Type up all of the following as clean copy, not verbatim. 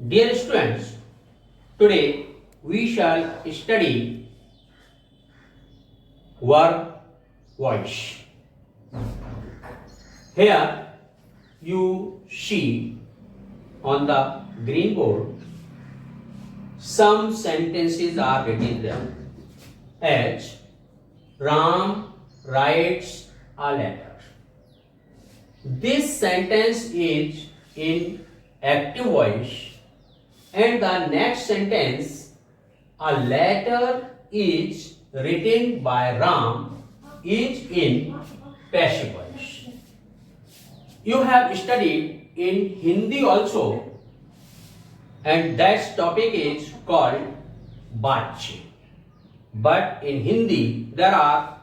Dear students, today we shall study verb voice. Here you see on the green board some sentences are written there. As Ram writes a letter. This sentence is in active voice. And the next sentence, a letter is written by Ram, is in passive voice. You have studied in Hindi also, and that topic is called Baatcheet. But in Hindi, there are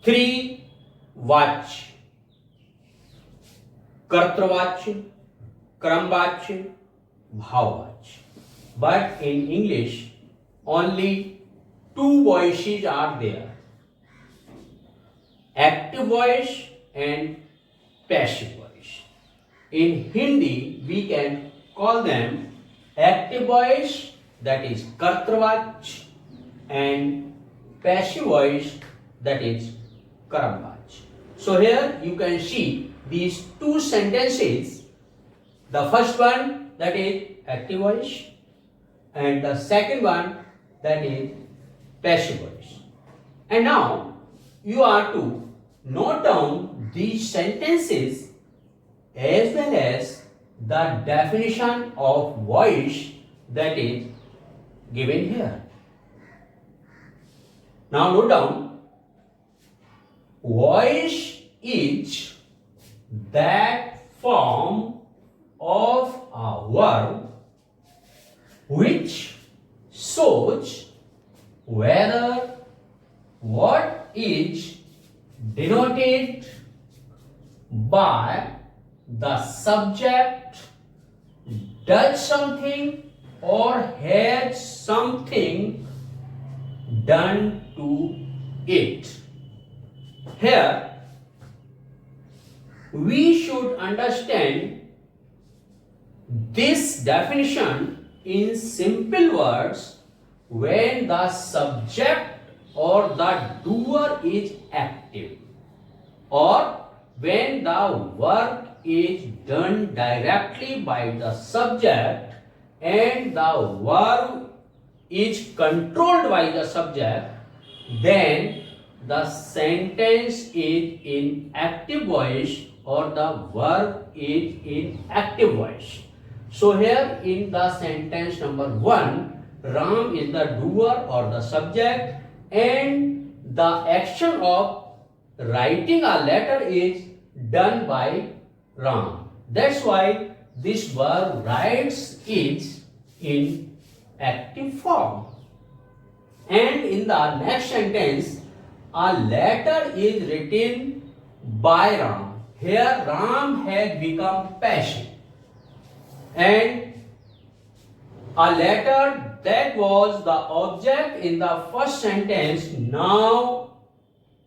three Vach: Kartravach, Kramvach, Bhavvach. But in English, only two voices are there: active voice and passive voice. In Hindi, we can call them active voice, that is Kartravach, and passive voice, that is Kramvach. So here you can see these two sentences. The first one, that is active voice, and the second one, that is passive voice. And now you are to note down these sentences as well as the definition of voice that is given here. Now note down, voice is that form of a verb which shows whether what is denoted by the subject does something or has something done to it. Here we should understand this definition in simple words when the subject or the doer is active, or when the work is done directly by the subject and the verb is controlled by the subject, then the sentence is in active voice or the verb is in active voice. So here in the sentence number 1, Ram is the doer or the subject, and the action of writing a letter is done by Ram. That's why this verb writes is in active form. And in the next sentence, a letter is written by Ram. Here Ram has become passive. And a letter that was the object in the first sentence now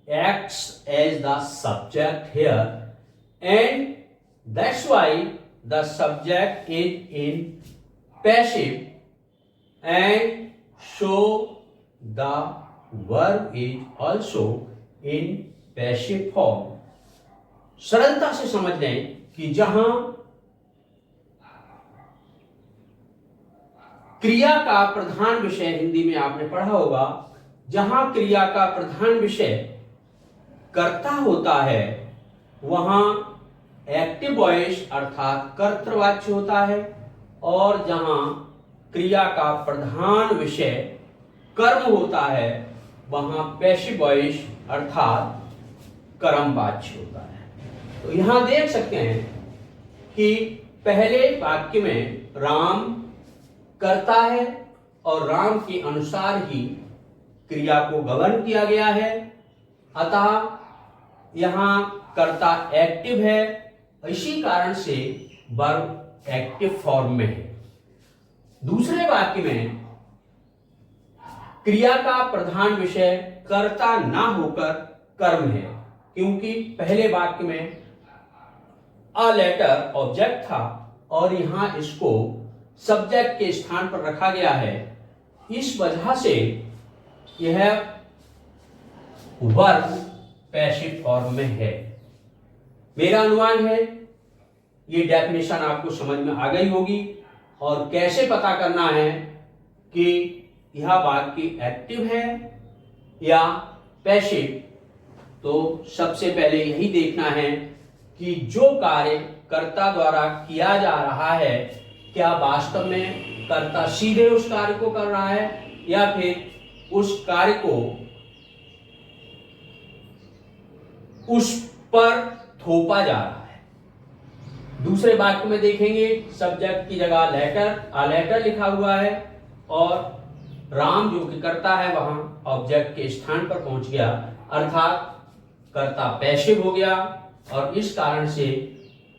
acts as the subject here, and that's why the subject is in passive, and so the verb is also in passive form. सरलता से समझ लें कि जहां क्रिया का प्रधान विषय, हिंदी में आपने पढ़ा होगा, जहां क्रिया का प्रधान विषय कर्ता होता है वहां एक्टिव वॉइस अर्थात कर्तृवाच्य होता है, और जहां क्रिया का प्रधान विषय कर्म होता है वहां पैसिव वॉइस अर्थात कर्मवाच्य होता है। तो यहां देख सकते हैं कि पहले वाक्य में राम करता है और राम के अनुसार ही क्रिया को गवर्न किया गया है, अतः यहां कर्ता एक्टिव है, इसी कारण से वर्ब एक्टिव फॉर्म में है। दूसरे वाक्य में क्रिया का प्रधान विषय कर्ता ना होकर कर्म है, क्योंकि पहले वाक्य में अ लेटर ऑब्जेक्ट था और यहाँ इसको सब्जेक्ट के स्थान पर रखा गया है। इस वजह से यह वर्ब पैसिव फॉर्म में है। मेरा अनुमान है ये डेफिनेशन आपको समझ में आ गई होगी। और कैसे पता करना है कि यह वाक्य एक्टिव है या पैसिव, तो सबसे पहले यही देखना है कि जो कार्य कर्ता द्वारा किया जा रहा है क्या वास्तव में कर्ता सीधे उस कार्य को कर रहा है या फिर उस कार्य को उस पर थोपा जा रहा है। दूसरे वाक्य में देखेंगे सब्जेक्ट की जगह लेटर लिखा हुआ है और राम जो कि कर्ता है वहां ऑब्जेक्ट के स्थान पर पहुंच गया, अर्थात कर्ता पैसिव हो गया और इस कारण से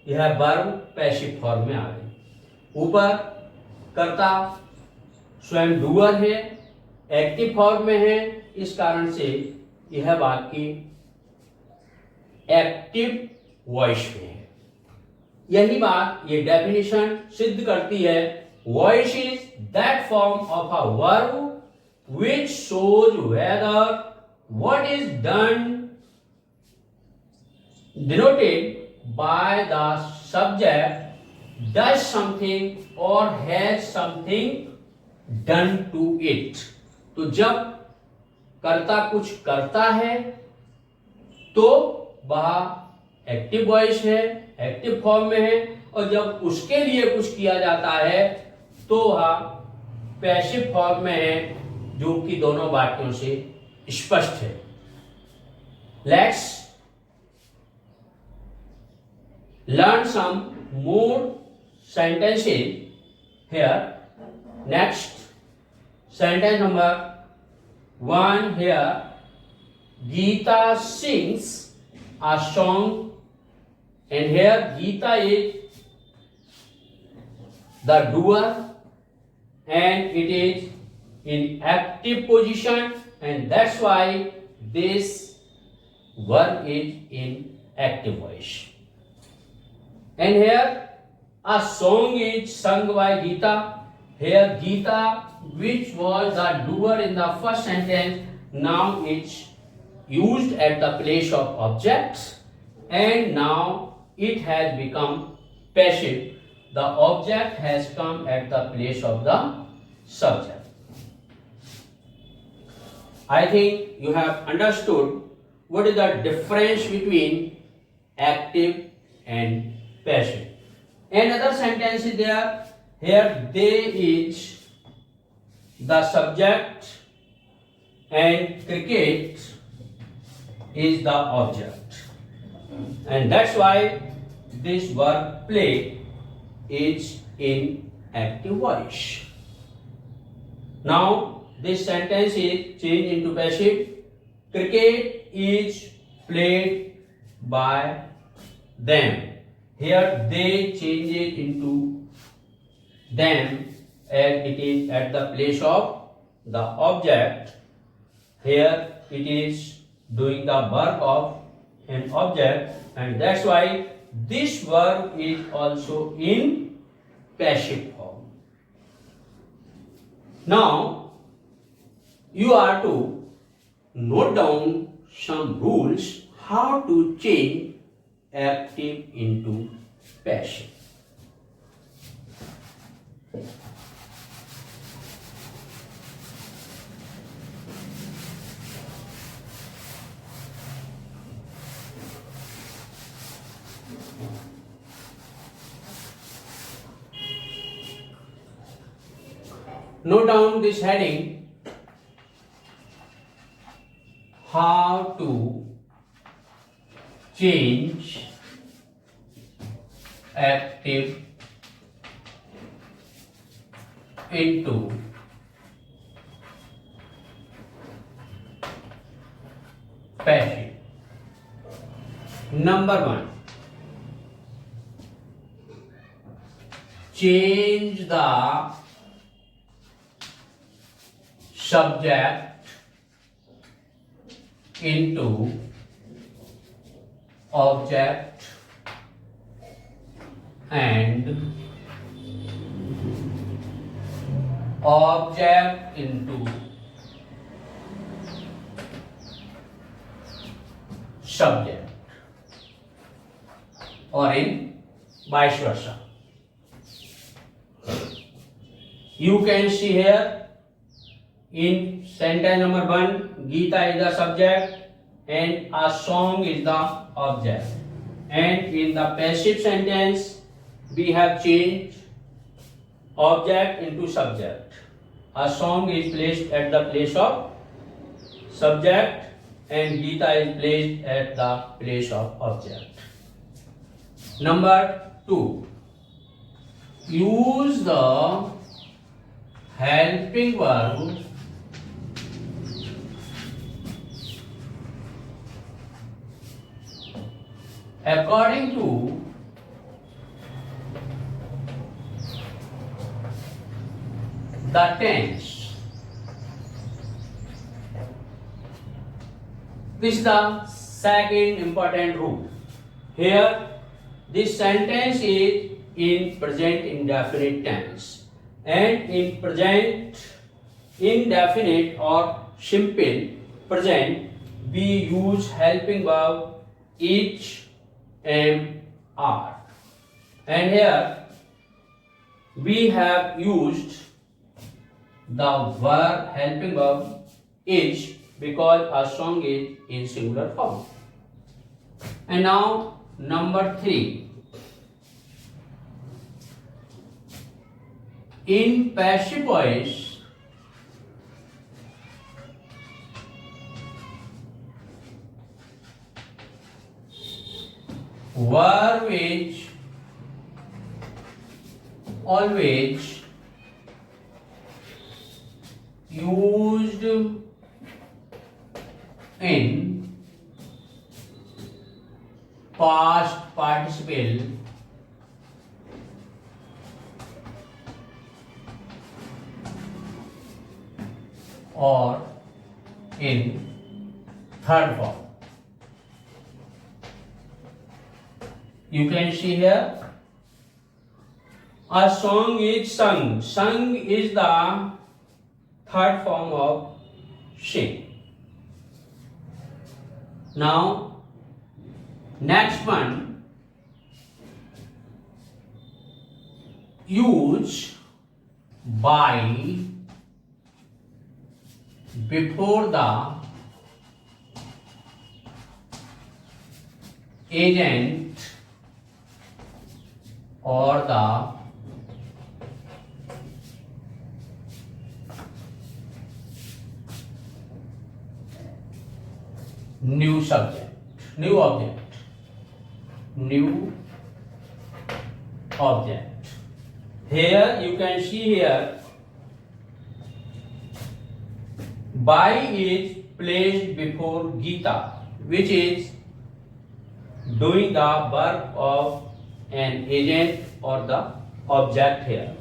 यह वर्ब पैसिव फॉर्म में आ गई। ऊपर कर्ता स्वयं डूअर है, एक्टिव फॉर्म में है, इस कारण से यह वाक्य एक्टिव वॉइस में है। यही बात ये डेफिनेशन सिद्ध करती है। Voice is that form of a verb which shows whether what is done denoted by the subject does something or has something done to it। तो जब कर्ता कुछ करता है तो वह एक्टिव वॉइस है, एक्टिव फॉर्म में है, और जब उसके लिए कुछ किया जाता है तो वह पैसिव फॉर्म में है, जो कि दोनों वाक्यों से स्पष्ट है। Let's learn some more sentences here. Next sentence number 1 here, Geeta sings a song, and here Geeta is the doer and it is in active position, and that's why this verb is in active voice. And here a song is sung by Geeta. Here Geeta, which was the doer in the first sentence, now it's used at the place of objects, and now it has become passive. The object has come at the place of the subject. I think you have understood what is the difference between active and passive. Another sentence is there. Here they is the subject and cricket is the object, and that's why this verb play is in active voice. Now this sentence is changed into passive. Cricket is played by them. Here they change it into them, and it is at the place of the object. Here it is doing the work of an object, and that's why this verb is also in passive form. Now you are to note down some rules how to change active into passive. Note down this heading, how to change active into passive. Number 1, change the subject into object and object into subject, or in vice versa. You can see here in sentence number 1, Geeta is the subject and a song is the object. And in the passive sentence, we have changed object into subject. A song is placed at the place of subject and Geeta is placed at the place of object. Number 2, use the helping verb according to the tense. This is the second important rule. Here, this sentence is in present indefinite tense, and in present indefinite or simple present we use helping verb each, am, are. And here we have used the verb helping verb is because a song is in singular form. And now number 3. In passive voice, verb is always used in past participle or in third form. You can see here, a song is sung. Sung is the third form of sing. Now, next one, use by before the agent or the new subject, new object, new object. Here you can see here, by is placed before Geeta, which is doing the work of an agent or the object here.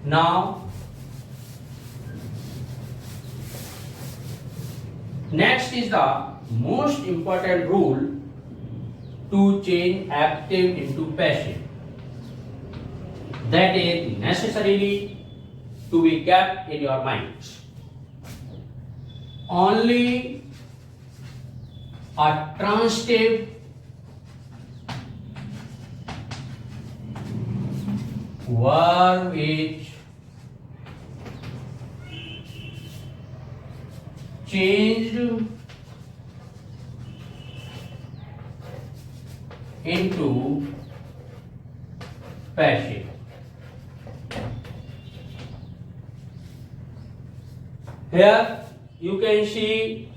Now, next is the most important rule to change active into passive. That is necessarily to be kept in your mind. Only a transitive verb is changed into passive. Here you can see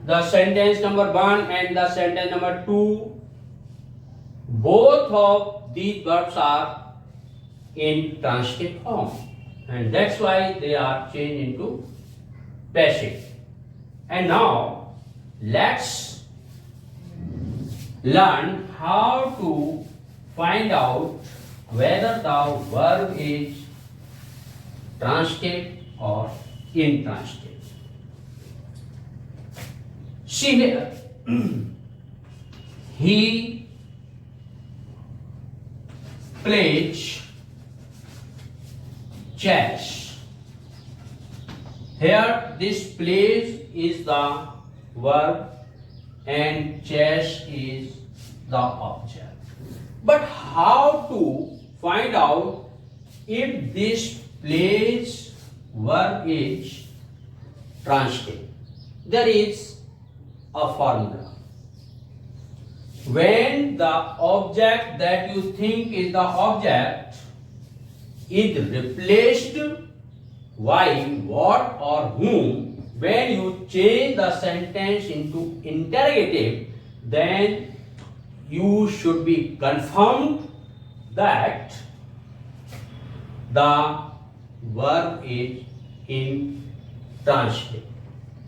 the sentence number 1 and the sentence number 2. Both of these verbs are in transitive form, and that's why they are changed into passive. And now let's learn how to find out whether the verb is transitive or intransitive. See here, he plays chess. Here this plays is the verb and chess is the object. But how to find out if this plays verb is transitive? There is a formula. When the object that you think is the object is replaced by what or whom, when you change the sentence into interrogative, then you should be confirmed that the verb is in transitive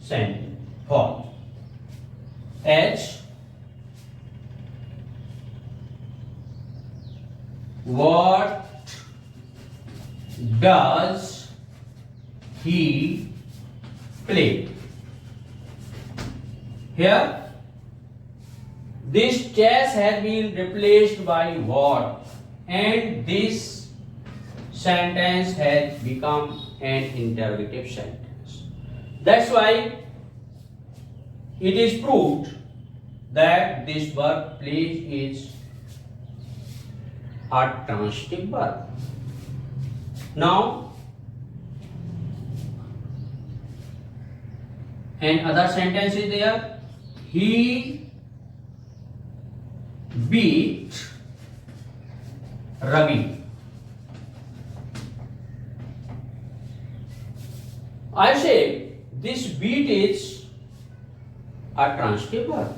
sentence form. H. What does he play? Here, this chess has been replaced by what, and this sentence has become an interrogative sentence. That's why it is proved that this verb plays is a transitive verb. Now, another sentence is there. He beat Ravi. I say this beat is a transitive verb.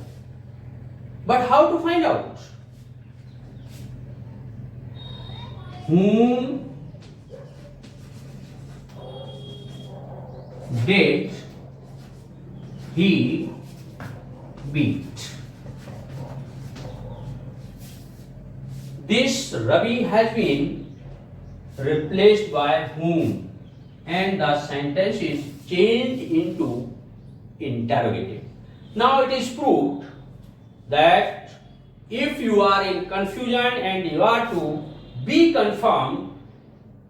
But how to find out? Whom did he beat? This Ravi has been replaced by whom, and the sentence is changed into interrogative. Now it is proved that if you are in confusion and you are to be confirmed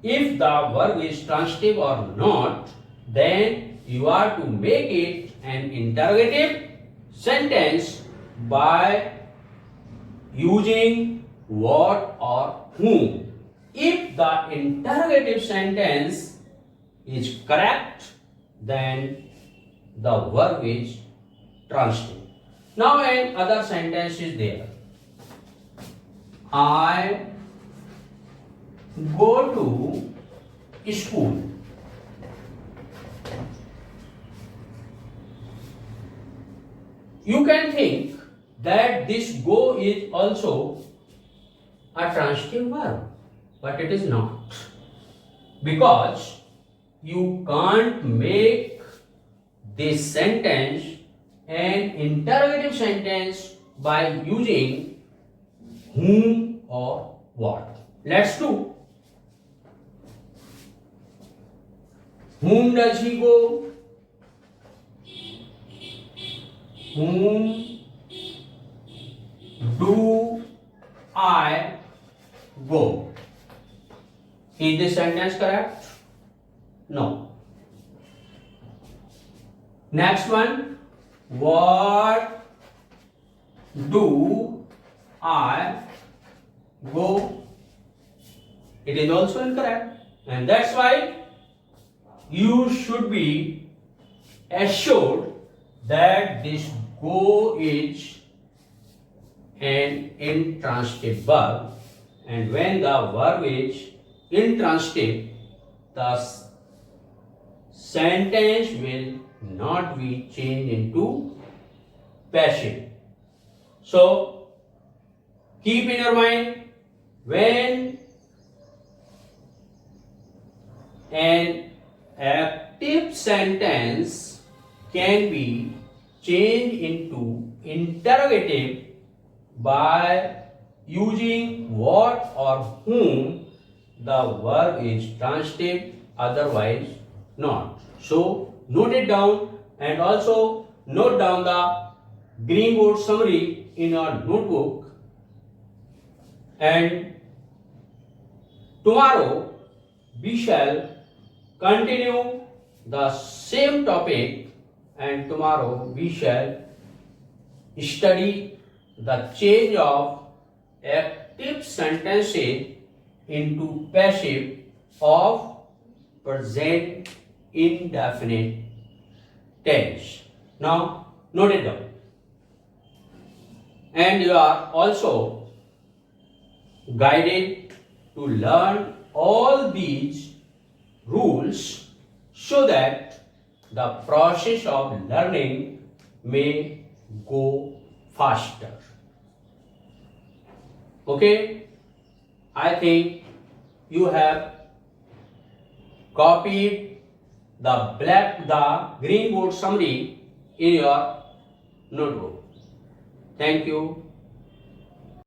if the verb is transitive or not, then you are to make it an interrogative sentence by using what or whom. If the interrogative sentence is correct, then the verb is transitive. Now another sentence is there. I go to school. You can think that this go is also a transitive verb, but it is not, because you can't make this sentence an interrogative sentence by using whom or what. Let's do. Whom does he go? Whom do I go? Is this sentence correct? No. Next one. What do I go? It is also incorrect. And that's why you should be assured that this go is an intransitive verb, and when the verb is intransitive, the sentence will not be changed into passive. So keep in your mind, when an active sentence can be changed into interrogative by using what or whom, the verb is transitive, otherwise not. So note it down, and also note down the green board summary in your notebook, and tomorrow we shall continue the same topic, and tomorrow we shall study the change of active sentences into passive of present indefinite tense. Now note it down. And you are also guided to learn all these rules so that the process of learning may go faster. Okay, I think you have copied the green board summary in your notebook. Thank you.